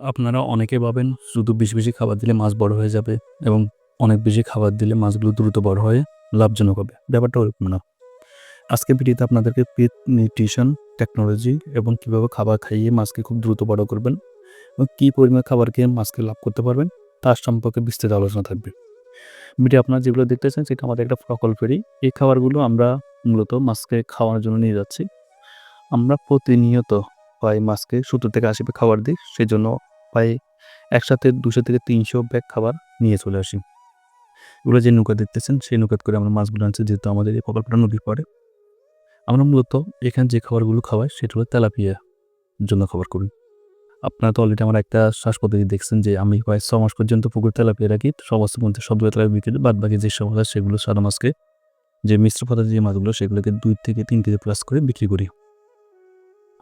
আপনারা অনেকে ভাবেন শুধু বেশি, বেশি খাবার দিলে মাছ বড় হয়ে যাবে এবং অনেক বেশি খাবার দিলে মাছগুলো দ্রুত বড় হয়ে লাভজনক হবে। ব্যাপারটা ওরকম না। আজকের ভিডিওতে আপনাদেরকে পেট নিউট্রিশন, টেকনোলজি এবং কীভাবে খাবার খাইয়ে মাছকে খুব দ্রুত বড় করবেন এবং কী পরিমাণ খাবার খেয়ে মাছকে লাভ করতে পারবেন তার সম্পর্কে বিস্তৃত আলোচনা থাকবে। ভিডিও আপনারা যেগুলো দেখতেছেন সেটা আমাদের একটা প্রকল্পেরই। এই খাবারগুলো আমরা মূলত মাছকে খাওয়ানোর জন্য নিয়ে যাচ্ছি। আমরা প্রতিনিয়ত প্রায় মাছকে ৭০ থেকে ৮০ ব্যাগ খাবার দিই। সেজন্য প্রায় একসাথে ২০০ থেকে ৩০০ ব্যাগ খাবার নিয়ে চলে আসি। এগুলো যে নৌকা দেখতেছেন সেই নৌকাত করে আমরা মাছগুলো আনছি, যেহেতু আমাদের এই প্রকল্পটা নদীর পাড়ে। আমরা মূলত এখানে যে খাবারগুলো খাওয়াই সেটা হলো তেলাপিয়ার জন্য খাবার করি। আপনারা তো অলরেডি আমার একটা শ্বাস পদ্ধতি দেখছেন যে আমি প্রায় ৬ মাস পর্যন্ত পুকুর তেলাপিয়া রাখি। সমস্ত মধ্যে সবগুলো তেলাপিয়া বিক্রি, বাদবাকি যে সব হয় সেগুলো সাদা মাছকে, যে মিশ্র পদার্থের যে মাছগুলো সেগুলোকে ২ থেকে ৩ কেজি প্লাস করে বিক্রি করি।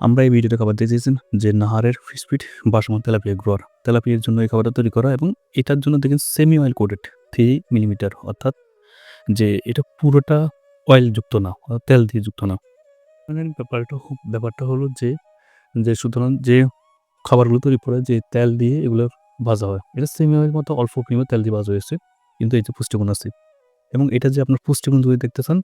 আমরা এই ভিডিওতে খাবার দিতে চেয়েছেন যে নাহারের ফিশ ফিট বাসমত তেলাপিয়া গ্রোয়ার। তেলাপিয়ার জন্য এই খাবারটা তৈরি করা এবং এটার জন্য দেখেন সেমি অয়েল কোটেড 3 মিলিমিটার, অর্থাৎ যে এটা পুরোটা অয়েলযুক্ত না, তেল দিয়ে যুক্ত না। মানে ব্যাপারটা হলো যে সুতরাং যে খাবারগুলো তৈরি করে যে তেল দিয়ে এগুলো ভাজা হয়, এটা সেমি অয়েল মতো অল্প পরিমাণে তেল দিয়ে ভাজা হয়েছে, কিন্তু এই যে পুষ্টিগুণ আছে এবং এটা যে আপনার পুষ্টিগুণ যদি দেখতেছেন,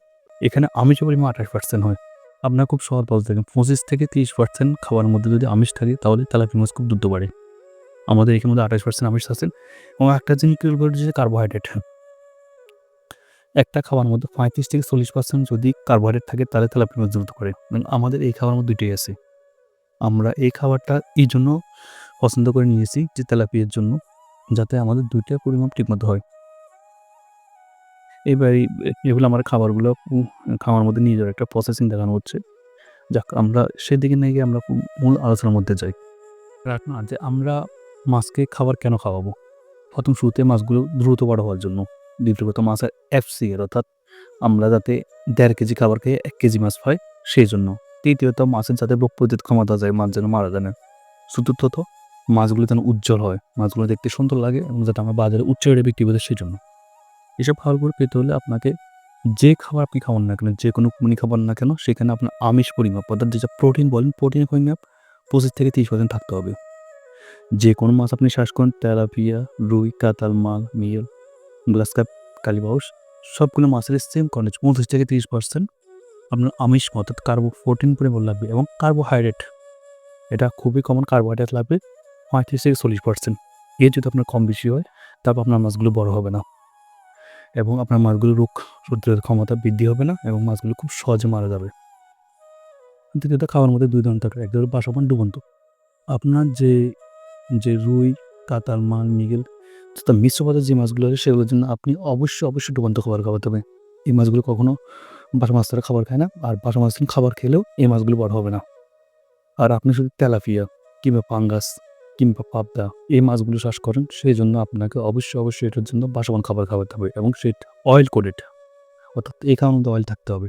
এখানে আমিষের পরিমাণ 28% হয়। আপনার খুব সহজভাবে দেখেন 25 থেকে 30% খাবারের মধ্যে যদি আমিষ থাকে তাহলে তেলাপিয়া মাছ খুব দ্রুত বাড়ে। আমাদের এখানের মধ্যে 28% আমিষ আছে এবং একটা জিনিস যে কার্বোহাইড্রেট। একটা খাবারের মধ্যে 35 থেকে 40% যদি কার্বোহাইড্রেট থাকে তাহলে তেলাপিয়া মাছ দ্রুত বাড়ে। এবং আমাদের এই খাবারের মধ্যে ২টোই আছে। আমরা এই খাবারটা এই জন্য পছন্দ করে নিয়েছি যে তেলাপিয়ার জন্য, যাতে আমাদের ২টা পরিমাপ ঠিকমতো হয়। এবারে এগুলো আমার খাবারগুলো খাওয়ার মধ্যে নিয়ে যাওয়ার একটা প্রসেসিং দেখানো হচ্ছে। যাক, আমরা সেদিকে না গিয়ে আমরা মূল আলোচনার মধ্যে যাই। না যে আমরা মাছকে খাবার কেন খাওয়াবো? প্রথম শুরুতে মাছগুলো দ্রুত বড় হওয়ার জন্য। দ্বিতীয় কথা মাছের FCR, অর্থাৎ আমরা যাতে ১.৫ কেজি খাবার খেয়ে ১ কেজি মাছ পাই সেই জন্য। তৃতীয়ত মাছের যাতে রোগ প্রতিরোধ ক্ষমতা যায়, মাছ যেন মারা যায় না। চতুর্থত মাছগুলো যেন উজ্জ্বল হয়, মাছগুলো দেখতে সুন্দর লাগে এবং যাতে আমরা বাজারে উচ্চ রেটে বিক্রি করি সেই জন্য। এসব খাবারগুলো পেতে হলে আপনাকে যে খাবার আপনি খাওয়ান না কেন, যে কোনো কুমনি খাবার না কেন, সেখানে আপনার আমিষ পরিমাপ, অর্থাৎ যেটা প্রোটিন বলেন, প্রোটিনের পরিমাপ ২৫ থেকে ৩০% থাকতে হবে। যে কোনো মাছ আপনি চাষ করেন, তেলাপিয়া, রুই, কাতাল, মাল, মিল, গ্লাস কাপ, কালীবাউস, সবগুলো মাছের সেম কন্টেন্ট ২৫ থেকে ৩০% আপনার আমিষ, অর্থাৎ প্রোটিন পরিমাণ লাগবে এবং কার্বোহাইড্রেট, এটা খুবই কমন, কার্বোহাইড্রেট লাগবে ৩৫ থেকে ৪০%। এর যদি আপনার কম বেশি হয় তারপর আপনার মাছগুলো বড় হবে না এবং আপনার মাছগুলো রোগ প্রতিরোধ ক্ষমতা বৃদ্ধি হবে না এবং মাছগুলো খুব সহজে মারা যাবে। দ্বিতীয়ত খাওয়ার মধ্যে ২ ধরনের থাকে, এক ধরনের বাসমান, ডুবন্ত। আপনার যে রুই, কাতাল, মাল, মৃগেল তথা মিশ্র পদের যে মাছগুলো আছে সেগুলোর জন্য আপনি অবশ্যই ডুবন্ত খাবার খাওয়াতে হবে। এই মাছগুলো কখনো বাসা মাছ ছাড়া খাবার খায় না, আর বাসা মাছ খাবার খেলেও এই মাছগুলো বড় হবে না। আর আপনি যদি তেলাপিয়া কিংবা পাঙ্গাস কিংবা পাবদা এই মাছগুলো চাষ করেন, সেই জন্য আপনাকে অবশ্যই এটার জন্য বাসমান খাবার খাওয়াতে হবে এবং সেটা অয়েল কোটেড, অর্থাৎ এই খাওয়ার মধ্যে অয়েল থাকতে হবে।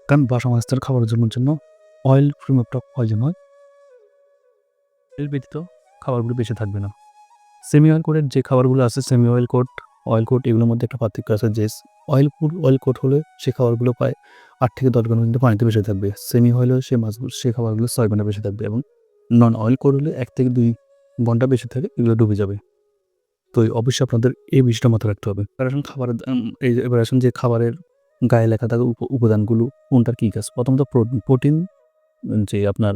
কারণ বাসা মাছের খাবারের জন্য অয়েল পরিমাপটা প্রয়োজন হয়। এর ব্যতীত খাবারগুলো বেঁচে থাকবে না। সেমি অয়েল কোটেড যে খাবারগুলো আছে, semi oil coat, oil coat, এগুলোর মধ্যে একটা পার্থক্য আছে যে অয়েল কোট হলে সে খাবারগুলো প্রায় ৮ থেকে ১০ ঘন্টা কিন্তু পানিতে ভেসে থাকবে। সেমি অয়েল হলে সে খাবারগুলো ৬ ঘন্টা বেঁচে থাকবে এবং নন অয়েল কোট হলে ১ থেকে ২ ঘন্টা বেঁচে থাকে, এগুলো ডুবে যাবে। তো অবশ্যই আপনাদের এই বিষয়টা মাথায় রাখতে হবে। খাবারের এবার আসুন যে খাবারের গায়ে লেখা থাকা উপাদানগুলো কোনটার কী কাজ। প্রথমত প্রোটিন, যে আপনার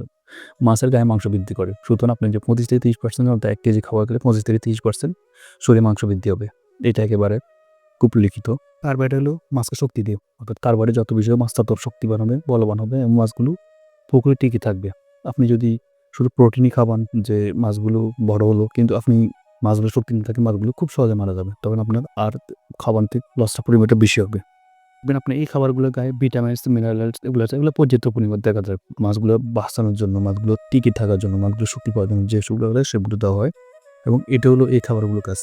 মাছের গায়ে মাংস বৃদ্ধি করে। সুতরাং আপনি যে ২৫ থেকে ৩০% অর্থাৎ ১ কেজি খাবার খেলে ২৫ থেকে ৩০% শরীরে মাংস বৃদ্ধি হবে। এটা একেবারে খুব লিখিত। কার্বোহাইড্রেট হলো মাছকে শক্তি দিয়ে, অর্থাৎ কার্বোহাইড্রেট যত বেশি হবে মাছ তত শক্তিবান হবে, বলবান হবে এবং মাছগুলো পুকুরে টিকে থাকবে। আপনি যদি শুধু প্রোটিনই খাবান, যে মাছগুলো বড় হলো কিন্তু আপনি মাছগুলো শক্তি না থাকে, মাছগুলো খুব সহজে মারা যাবে। তখন আপনার আর খাবার থেকে লসটা পরিমাণটা বেশি হবে। দেখবেন আপনি এই খাবারগুলোর গায়ে ভিটামিনস, মিনারেলস এগুলো আছে, এগুলো পর্যাপ্ত পরিমাণ দেখা যায়। মাছগুলো বাঁচানোর জন্য, মাছগুলো টিকে থাকার জন্য, মাছগুলো শক্তি পাওয়ার জন্য যে সেগুলো হলে সেগুলো দেওয়া হয় এবং এটা হলো এই খাবারগুলোর কাজ।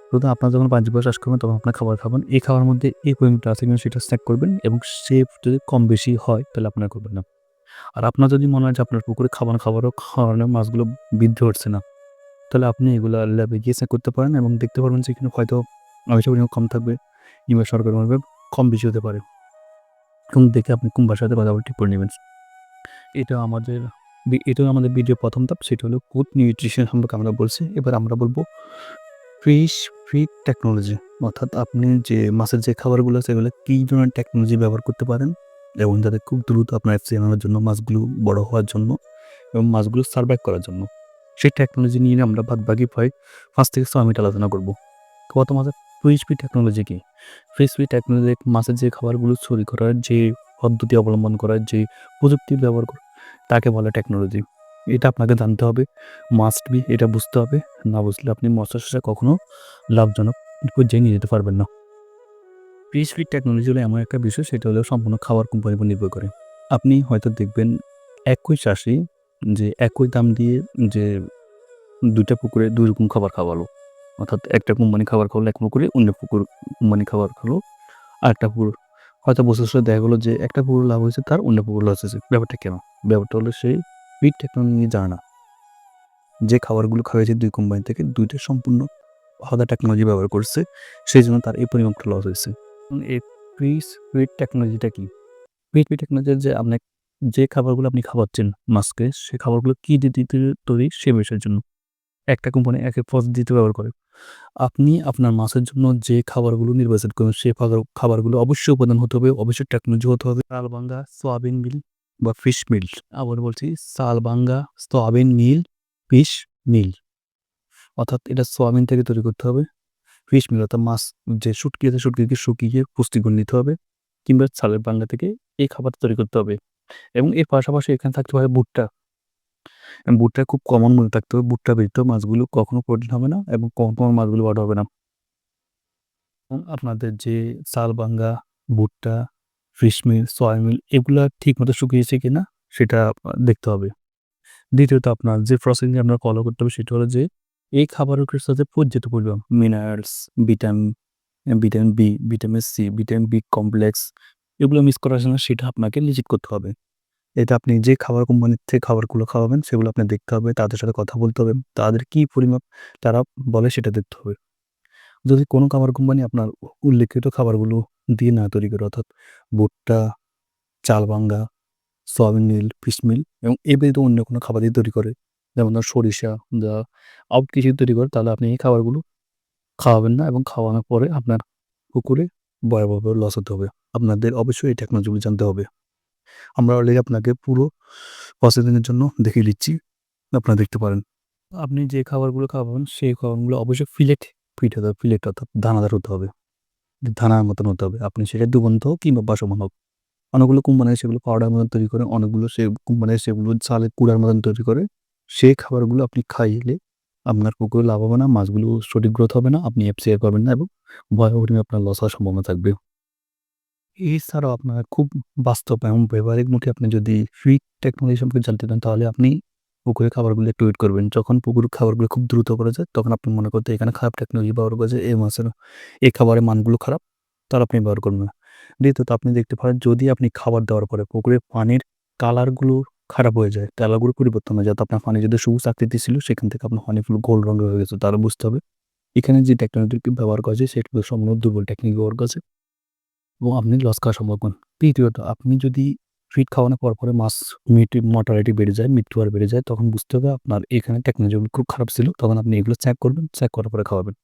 শুধু আপনার যখন বাণিজ্যিক চাষ করবেন তখন আপনার খাবার খাবেন, এই খাবারের মধ্যে এই পরিমাণটা আছে কিনা সেটা চেক করবেন এবং সে যদি কম বেশি হয় তাহলে আপনার করবেন না। আর আপনার যদি মনে হয় যে আপনার পুকুরে খাবারের কারণে মাছগুলো বৃদ্ধি হচ্ছে না, তাহলে আপনি এগুলো ল্যাবে গিয়ে চেক করতে পারেন এবং দেখতে পারবেন যে এখানে হয়তো আমিষের পরিমাণ কম থাকবে কিংবা সরকারিভাবে কম বেশি হতে পারে এবং দেখে আপনি কুম্বার সাথে কথা বলে ঠিক করে নেবেন। এটা আমাদের এটাও আমাদের ভিডিও ১ম ধাপ, সেটা হলো ফুড নিউট্রিশন সম্পর্কে আমরা বলছি। এবার আমরা বলব ফিশ ফিড টেকনোলজি, অর্থাৎ আপনি যে মাছের যে খাবারগুলো আছে এগুলো কী ধরনের টেকনোলজি ব্যবহার করতে পারেন এবং যাতে খুব দ্রুত আপনার এফসি আনানোর জন্য, মাছগুলো বড় হওয়ার জন্য এবং মাছগুলো সার্ভাইভ করার জন্য। সেই টেকনোলজি নিয়ে আমরা বাদবাকি প্রায় ৫ থেকে ৬ মিনিট আলোচনা করব। প্রথম আছে ফিশ ফিড টেকনোলজি কি? ফিশ ফিড টেকনোলজি মাছের যে খাবারগুলো তৈরি করার যে পদ্ধতি অবলম্বন করার যে প্রযুক্তি ব্যবহার করে তাকে বলে টেকনোলজি। এটা আপনাকে জানতে হবে, মাস্ট বি, এটা বুঝতে হবে। না বুঝলে আপনি মৎস্য চাষে কখনো লাভজনক পর্যায়ে নিয়ে যেতে পারবেন না। ফিশ ফিড টেকনোলজি হলো এমন একটা বিষয়, সেটা হলো সম্পূর্ণ খাবার কোম্পানির উপর নির্ভর করে। আপনি হয়তো দেখবেন একই চাষি যে একই দাম দিয়ে যে ২ টা পুকুরে ২ রকম খাবার খাওয়ালো। অর্থাৎ একটা কোম্পানি খাবার খাওয়ালো এক পুকুরে, অন্য কোম্পানি খাবার খাওয়ালো আরেকটা পুকুর। হয়তো বছর শেষে দেখা গেলো যে একটা পুকুর লাভ হয়েছে তার, অন্য পুকুর লস হয়েছে। ব্যাপারটা কেন? ব্যাপারটা হলো সেই ফিড টেকনোলজি জানে না। যে খাবারগুলো খাওয়াইছে ২ কোম্পানি থেকে ২ টা সম্পূর্ণ আলাদা টেকনোলজি ব্যবহার করছে। সেজন্য তার এই পরিমাপটা লস হয়েছে। এই ফিড টেকনোলজিটা কি? ফিড টেকনোলজি যে যে খাবারগুলো আপনি খাওয়াচ্ছেন মাছকে, সে খাবারগুলো কি দিয়ে তৈরি সে বিষয়ের জন্য। একটা কোম্পানি এক এক পদ্ধতিতে ব্যবহার করে। আপনি আপনার মাছের জন্য যে খাবারগুলো নির্বাচন করবেন, সে খাবারগুলো অবশ্যই উপাদান হতে হবে, অবশ্যই টেকনোলজি হতে হবে। চালবাঙ্গা, সয়াবিন মিল বা ফিশ মিল। আবার বলছি চালবাঙ্গা, সয়াবিন মিল, ফিশ মিল। অর্থাৎ এটা সয়াবিন থেকে তৈরি করতে হবে। ফিশ মিল অর্থাৎ মাছ যে শুটকি আছে, শুটকিকে শুকিয়ে পুষ্টিগুণ নিতে হবে, কিংবা চালের বাঙ্গা থেকে এই খাবার তৈরি করতে হবে। এবং এর পাশাপাশি এখানে থাকতে পারে ভুট্টা। ভুট্টা খুব কমন মনে থাকতে হবে। ভুট্টা ব্যতীত মাছগুলো কখনো প্রোটিন হবে না এবং কখনো মাছগুলো বড় হবে না। এবং আপনাদের যে চালবাঙ্গা, ভুট্টা, ফিশ মিল, সয়া মিল এগুলা ঠিকমতো শুকিয়েছে কিনা সেটা দেখতে হবে। দ্বিতীয়ত আপনার যে প্রসেসিং আপনার ফলো করতে হবে সেটা হলো যে এই খাবারের সাথে পর্যাপ্ত পরিমাণ minerals, vitamin, vitamin B, vitamin C, vitamin B complex এগুলো মিস করার জন্য সেটা আপনাকে নিশ্চিত করতে হবে। এটা আপনি যে খাবার কোম্পানির থেকে খাবারগুলো খাওয়াবেন সেগুলো আপনার দেখতে হবে, তাদের সাথে কথা বলতে হবে, তাদের কি পরিমাপ তারা বলে সেটা দেখতে হবে। যদি কোনো খাবার কোম্পানি আপনার উল্লেখিত খাবারগুলো দিয়ে না তৈরি করে, অর্থাৎ ভুট্টা, চালবাঙ্গা, সয়াবিন মিল, ফিশ মিল এবং এ ব্যতীত অন্য কোনো খাবার দিয়ে তৈরি করে, যেমন ধর সরিষা বা আউট কিছু তৈরি করে, তাহলে আপনি এই খাবারগুলো খাওয়াবেন না এবং খাওয়ানোর পরে আপনার পুকুরে ভয়াবহভাবে লস হতে হবে। আপনাদের অবশ্যই এই টেকনোলজিগুলো জানতে হবে। আমরা অলরেডি আপনাকে পুরো প্রসেসিং এর জন্য দেখিয়ে দিচ্ছি। আপনারা দেখতে পারেন। আপনি যে খাবারগুলো খাওয়াবেন সেই খাবারগুলো অবশ্যই ফিট হতে হবে। ফিলেট অর্থাৎ দানাদার হতে হবে। দানার মতন হতে হবে। আপনি সেটা ডুবন্ত হোক কিংবা বাসমান হোক। অনেকগুলো কোম্পানি সেগুলো পাউডার মতন তৈরি করে, অনেকগুলো কোম্পানি সেগুলো চালের কুড়ার মতন তৈরি করে। সেই খাবারগুলো আপনি খাইলে আপনার পুকুরে লাভ হবে না, মাছগুলো সঠিক গ্রোথ হবে না, আপনি এফসিআই পাবেন না এবং ভয়াবহ পরিমাণে আপনার লস হওয়ার সম্ভাবনা থাকবে। এছাড়াও আপনার খুব বাস্তব এবং ব্যবহারিকমুখী আপনি যদি ফিড টেকনোলজি সম্পর্কে জানতে চান, তাহলে আপনি পুকুরের খাবারগুলো একটু ওয়েট করবেন। যখন পুকুরের খাবারগুলো খুব দ্রুত পড়ে যায়, তখন আপনি মনে করতে এখানে খারাপ টেকনোলজি ব্যবহার করেছে, এই মাছের এই খাবারের মানগুলো খারাপ, তাহলে আপনি ব্যবহার করবেন না। দ্বিতীয়ত আপনি দেখতে পারেন যদি আপনি খাবার দেওয়ার পরে পুকুরের পানির কালারগুলো খারাপ হয়ে যায়, কালারগুলো পরিবর্তন হয়ে যায়, তো আপনার পানি যদি সবুজ আকৃতি ছিল সেখান থেকে আপনার পানিগুলো গোল্ড রঙের হয়ে গেছে, তাহলে বুঝতে হবে এখানে যে টেকনোলজি ব্যবহার করা হয়েছে সেটা সম্পূর্ণ দুর্বল টেকনিক ব্যবহার করেছে এবং আপনি লস খাওয়ার সম্ভাবনা। তৃতীয়ত আপনি যদি ফিড খাওয়ানোর পরে মাছ মর্টালিটি বেড়ে যায়, মৃত্যু হার বেড়ে যায়, তখন বুঝতে হবে আপনার এখানে টেকনোলজিগুলো খুব খারাপ ছিল। তখন আপনি এগুলো চেক করবেন, চেক করার পরে খাওয়াবেন।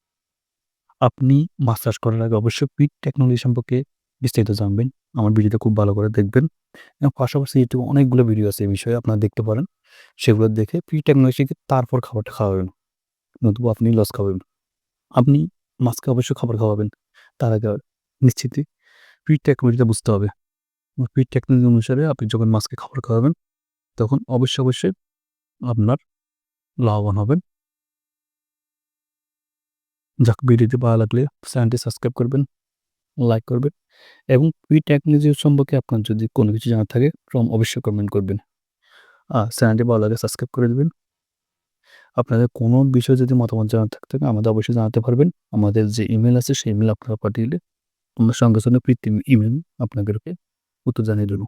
আপনি মাছ চাষ করার আগে অবশ্যই ফিড টেকনোলজি সম্পর্কে বিস্তারিত জানবেন। আমার ভিডিওটা খুব ভালো করে দেখবেন এবং পাশাপাশি ইউটিউবে অনেকগুলো ভিডিও আছে এই বিষয়ে, আপনারা দেখতে পারেন। সেগুলো দেখে ফিড টেকনোলজি শিখে তারপর খাবারটা খাওয়াবেন। নতুবা আপনি লস খাবেন। আপনি মাছকে অবশ্যই খাবার খাওয়াবেন। তার আগে নিশ্চিতই ফিড টেকনোলজিটা বুঝতে হবে। ফিড টেকনোলজি অনুসারে আপনি যখন মাছকে খাবার খাওয়াবেন, তখন অবশ্যই আপনার লাভবান হবেন। যাক, ভিডিওটি ভালো লাগলে চ্যানেলটি সাবস্ক্রাইব করবেন, লাইক করবেন এবং ফিড টেকনোলজি সম্পর্কে আপনার যদি কোনো কিছু জানার থাকে অবশ্যই কমেন্ট করবেন। চ্যানেলটি ভালো লাগলে সাবস্ক্রাইব করে দিবেন। আপনাদের কোনো বিষয়ে যদি মতামত জানার থাকতে আমাদের অবশ্যই জানাতে পারবেন। আমাদের যে ইমেইল আছে সেই ইমেইলে আপনারা পাঠিয়ে দিলে আমরা সঙ্গে সঙ্গে কৃত্রিম ইমেইল আপনাদেরকে উত্তর জানিয়ে দেব।